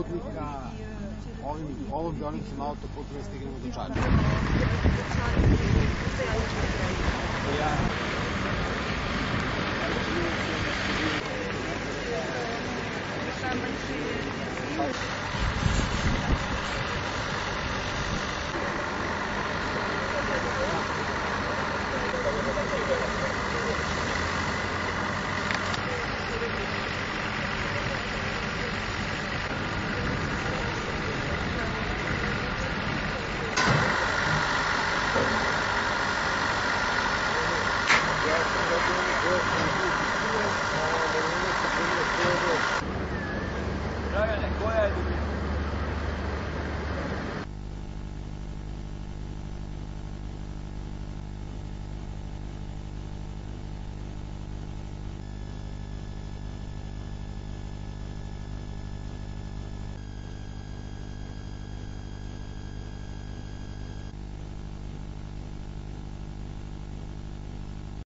putnika ovom deonicom autoputa da stignemo do Čačka. Dragane, koja je dubina?